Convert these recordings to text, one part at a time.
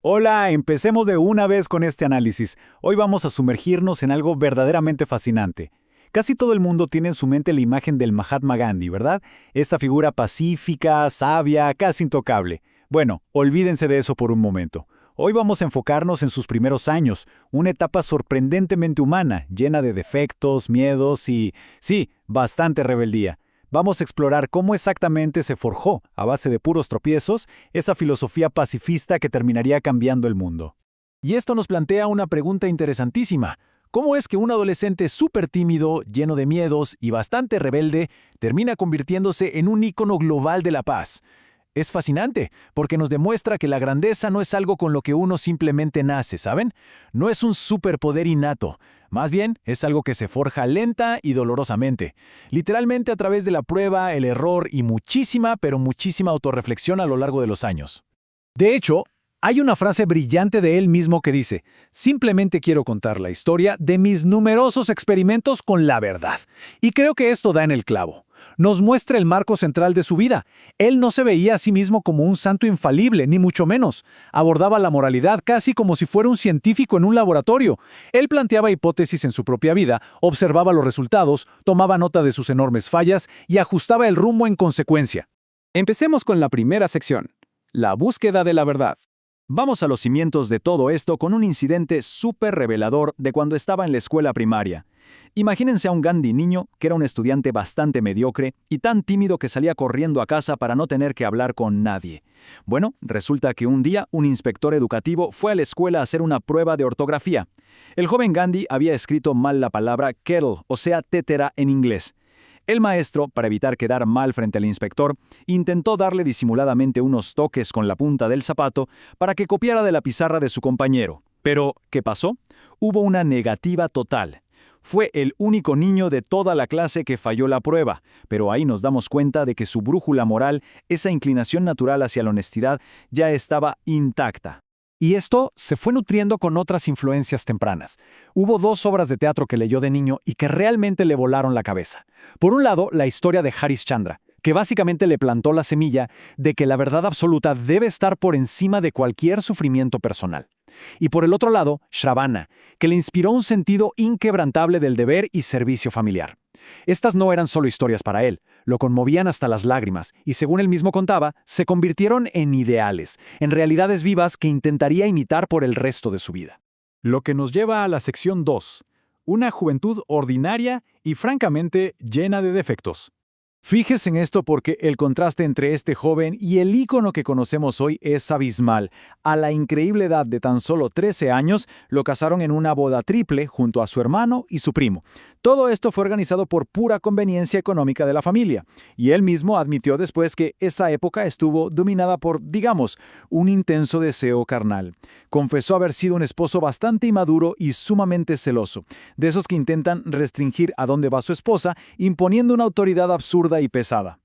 Hola, empecemos de una vez con este análisis. Hoy vamos a sumergirnos en algo verdaderamente fascinante. Casi todo el mundo tiene en su mente la imagen del Mahatma Gandhi, ¿verdad? Esta figura pacífica, sabia, casi intocable. Bueno, olvídense de eso por un momento. Hoy vamos a enfocarnos en sus primeros años, una etapa sorprendentemente humana, llena de defectos, miedos y, sí, bastante rebeldía. Vamos a explorar cómo exactamente se forjó, a base de puros tropiezos, esa filosofía pacifista que terminaría cambiando el mundo. Y esto nos plantea una pregunta interesantísima. ¿Cómo es que un adolescente súper tímido, lleno de miedos y bastante rebelde termina convirtiéndose en un ícono global de la paz? Es fascinante, porque nos demuestra que la grandeza no es algo con lo que uno simplemente nace, ¿saben? No es un superpoder innato. Más bien, es algo que se forja lenta y dolorosamente. Literalmente a través de la prueba, el error y muchísima, pero muchísima autorreflexión a lo largo de los años. De hecho, hay una frase brillante de él mismo que dice: simplemente quiero contar la historia de mis numerosos experimentos con la verdad. Y creo que esto da en el clavo. Nos muestra el marco central de su vida. Él no se veía a sí mismo como un santo infalible, ni mucho menos. Abordaba la moralidad casi como si fuera un científico en un laboratorio. Él planteaba hipótesis en su propia vida, observaba los resultados, tomaba nota de sus enormes fallas y ajustaba el rumbo en consecuencia. Empecemos con la primera sección, la búsqueda de la verdad. Vamos a los cimientos de todo esto con un incidente súper revelador de cuando estaba en la escuela primaria. Imagínense a un Gandhi niño que era un estudiante bastante mediocre y tan tímido que salía corriendo a casa para no tener que hablar con nadie. Bueno, resulta que un día un inspector educativo fue a la escuela a hacer una prueba de ortografía. El joven Gandhi había escrito mal la palabra kettle, o sea, tétera en inglés. El maestro, para evitar quedar mal frente al inspector, intentó darle disimuladamente unos toques con la punta del zapato para que copiara de la pizarra de su compañero. Pero, ¿qué pasó? Hubo una negativa total. Fue el único niño de toda la clase que falló la prueba, pero ahí nos damos cuenta de que su brújula moral, esa inclinación natural hacia la honestidad, ya estaba intacta. Y esto se fue nutriendo con otras influencias tempranas. Hubo dos obras de teatro que leyó de niño y que realmente le volaron la cabeza. Por un lado, la historia de Harishchandra, que básicamente le plantó la semilla de que la verdad absoluta debe estar por encima de cualquier sufrimiento personal. Y por el otro lado, Shravana, que le inspiró un sentido inquebrantable del deber y servicio familiar. Estas no eran solo historias para él, lo conmovían hasta las lágrimas y, según él mismo contaba, se convirtieron en ideales, en realidades vivas que intentaría imitar por el resto de su vida. Lo que nos lleva a la sección 2, una juventud ordinaria y francamente llena de defectos. Fíjese en esto porque el contraste entre este joven y el ícono que conocemos hoy es abismal. A la increíble edad de tan solo 13 años, lo casaron en una boda triple junto a su hermano y su primo. Todo esto fue organizado por pura conveniencia económica de la familia. Y él mismo admitió después que esa época estuvo dominada por, digamos, un intenso deseo carnal. Confesó haber sido un esposo bastante inmaduro y sumamente celoso, de esos que intentan restringir a dónde va su esposa, imponiendo una autoridad absurda y pesada.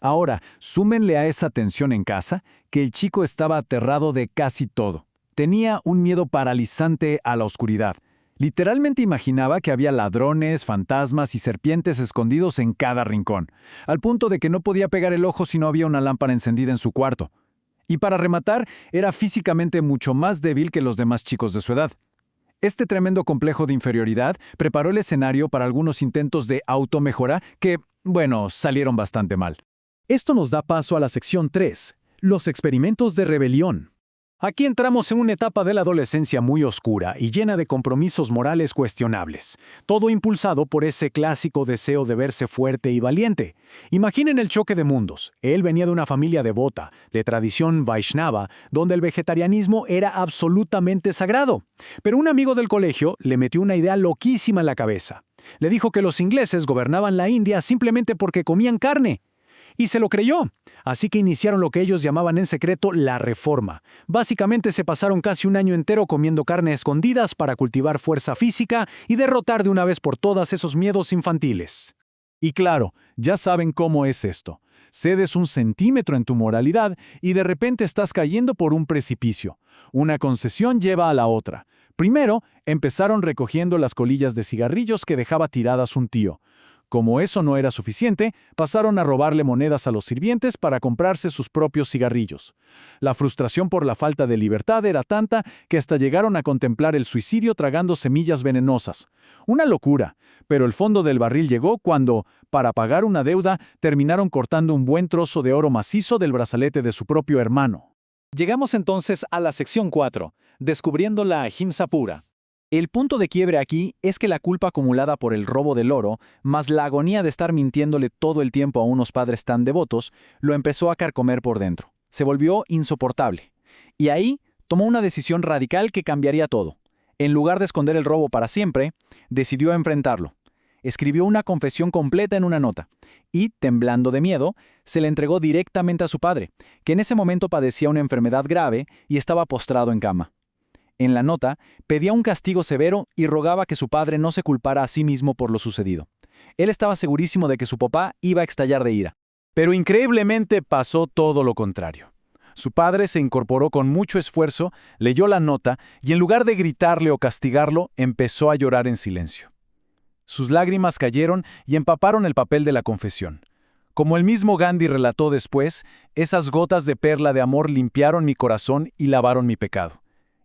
Ahora, súmenle a esa tensión en casa que el chico estaba aterrado de casi todo. Tenía un miedo paralizante a la oscuridad. Literalmente imaginaba que había ladrones, fantasmas y serpientes escondidos en cada rincón, al punto de que no podía pegar el ojo si no había una lámpara encendida en su cuarto. Y para rematar, era físicamente mucho más débil que los demás chicos de su edad. Este tremendo complejo de inferioridad preparó el escenario para algunos intentos de automejora que, bueno, salieron bastante mal. Esto nos da paso a la sección 3, los experimentos de rebelión. Aquí entramos en una etapa de la adolescencia muy oscura y llena de compromisos morales cuestionables, todo impulsado por ese clásico deseo de verse fuerte y valiente. Imaginen el choque de mundos. Él venía de una familia devota, de tradición Vaishnava, donde el vegetarianismo era absolutamente sagrado. Pero un amigo del colegio le metió una idea loquísima en la cabeza. Le dijo que los ingleses gobernaban la India simplemente porque comían carne. Y se lo creyó. Así que iniciaron lo que ellos llamaban en secreto la reforma. Básicamente se pasaron casi un año entero comiendo carne a escondidas para cultivar fuerza física y derrotar de una vez por todas esos miedos infantiles. Y claro, ya saben cómo es esto. Cedes un centímetro en tu moralidad y de repente estás cayendo por un precipicio. Una concesión lleva a la otra. Primero, empezaron recogiendo las colillas de cigarrillos que dejaba tiradas un tío. Como eso no era suficiente, pasaron a robarle monedas a los sirvientes para comprarse sus propios cigarrillos. La frustración por la falta de libertad era tanta que hasta llegaron a contemplar el suicidio tragando semillas venenosas. Una locura, pero el fondo del barril llegó cuando, para pagar una deuda, terminaron cortando un buen trozo de oro macizo del brazalete de su propio hermano. Llegamos entonces a la sección 4, descubriendo la ahimsa pura. El punto de quiebre aquí es que la culpa acumulada por el robo del oro, más la agonía de estar mintiéndole todo el tiempo a unos padres tan devotos, lo empezó a carcomer por dentro. Se volvió insoportable. Y ahí tomó una decisión radical que cambiaría todo. En lugar de esconder el robo para siempre, decidió enfrentarlo. Escribió una confesión completa en una nota y, temblando de miedo, se la entregó directamente a su padre, que en ese momento padecía una enfermedad grave y estaba postrado en cama. En la nota, pedía un castigo severo y rogaba que su padre no se culpara a sí mismo por lo sucedido. Él estaba segurísimo de que su papá iba a estallar de ira. Pero increíblemente pasó todo lo contrario. Su padre se incorporó con mucho esfuerzo, leyó la nota y en lugar de gritarle o castigarlo, empezó a llorar en silencio. Sus lágrimas cayeron y empaparon el papel de la confesión. Como el mismo Gandhi relató después, esas gotas de perla de amor limpiaron mi corazón y lavaron mi pecado.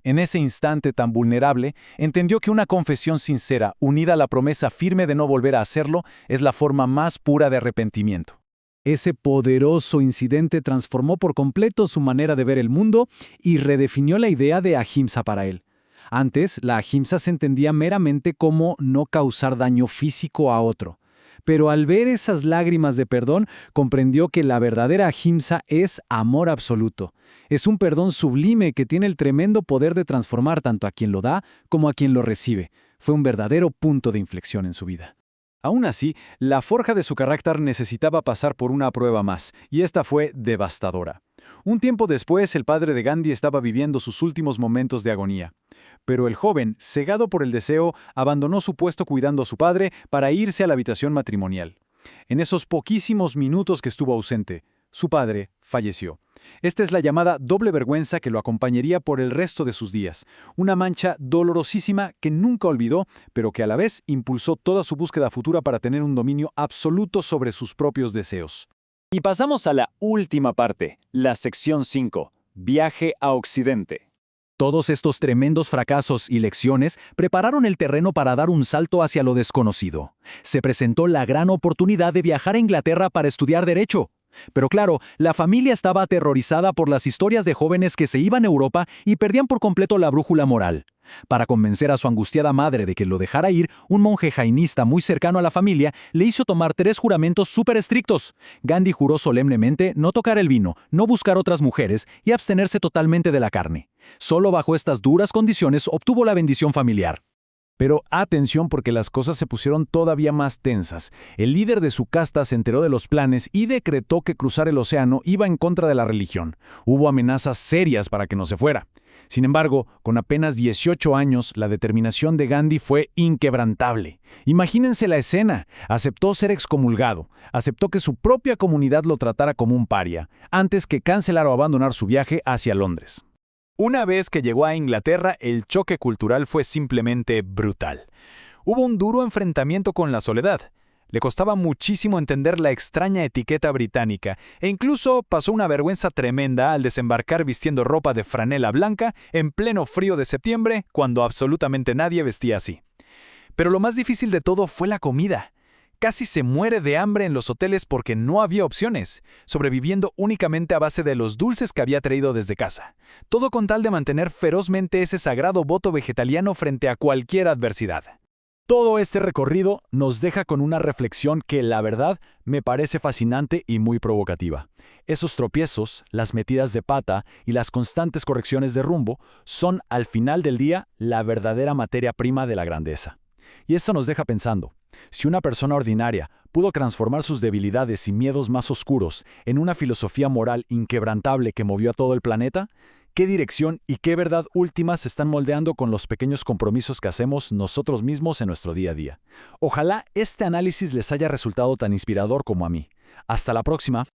En ese instante tan vulnerable, entendió que una confesión sincera, unida a la promesa firme de no volver a hacerlo, es la forma más pura de arrepentimiento. Ese poderoso incidente transformó por completo su manera de ver el mundo y redefinió la idea de ahimsa para él. Antes, la ahimsa se entendía meramente como no causar daño físico a otro. Pero al ver esas lágrimas de perdón, comprendió que la verdadera ahimsa es amor absoluto. Es un perdón sublime que tiene el tremendo poder de transformar tanto a quien lo da como a quien lo recibe. Fue un verdadero punto de inflexión en su vida. Aún así, la forja de su carácter necesitaba pasar por una prueba más, y esta fue devastadora. Un tiempo después, el padre de Gandhi estaba viviendo sus últimos momentos de agonía. Pero el joven, cegado por el deseo, abandonó su puesto cuidando a su padre para irse a la habitación matrimonial. En esos poquísimos minutos que estuvo ausente, su padre falleció. Esta es la llamada doble vergüenza que lo acompañaría por el resto de sus días. Una mancha dolorosísima que nunca olvidó, pero que a la vez impulsó toda su búsqueda futura para tener un dominio absoluto sobre sus propios deseos. Y pasamos a la última parte, la sección 5, Viaje a Occidente. Todos estos tremendos fracasos y lecciones prepararon el terreno para dar un salto hacia lo desconocido. Se presentó la gran oportunidad de viajar a Inglaterra para estudiar Derecho. Pero claro, la familia estaba aterrorizada por las historias de jóvenes que se iban a Europa y perdían por completo la brújula moral. Para convencer a su angustiada madre de que lo dejara ir, un monje jainista muy cercano a la familia le hizo tomar 3 juramentos súper estrictos. Gandhi juró solemnemente no tocar el vino, no buscar otras mujeres y abstenerse totalmente de la carne. Solo bajo estas duras condiciones obtuvo la bendición familiar. Pero atención porque las cosas se pusieron todavía más tensas. El líder de su casta se enteró de los planes y decretó que cruzar el océano iba en contra de la religión. Hubo amenazas serias para que no se fuera. Sin embargo, con apenas 18 años, la determinación de Gandhi fue inquebrantable. Imagínense la escena. Aceptó ser excomulgado. Aceptó que su propia comunidad lo tratara como un paria, antes que cancelar o abandonar su viaje hacia Londres. Una vez que llegó a Inglaterra, el choque cultural fue simplemente brutal. Hubo un duro enfrentamiento con la soledad. Le costaba muchísimo entender la extraña etiqueta británica e incluso pasó una vergüenza tremenda al desembarcar vistiendo ropa de franela blanca en pleno frío de septiembre, cuando absolutamente nadie vestía así. Pero lo más difícil de todo fue la comida. Casi se muere de hambre en los hoteles porque no había opciones, sobreviviendo únicamente a base de los dulces que había traído desde casa. Todo con tal de mantener ferozmente ese sagrado voto vegetariano frente a cualquier adversidad. Todo este recorrido nos deja con una reflexión que, la verdad, me parece fascinante y muy provocativa. Esos tropiezos, las metidas de pata y las constantes correcciones de rumbo son, al final del día, la verdadera materia prima de la grandeza. Y esto nos deja pensando. Si una persona ordinaria pudo transformar sus debilidades y miedos más oscuros en una filosofía moral inquebrantable que movió a todo el planeta, ¿qué dirección y qué verdad última se están moldeando con los pequeños compromisos que hacemos nosotros mismos en nuestro día a día? Ojalá este análisis les haya resultado tan inspirador como a mí. Hasta la próxima.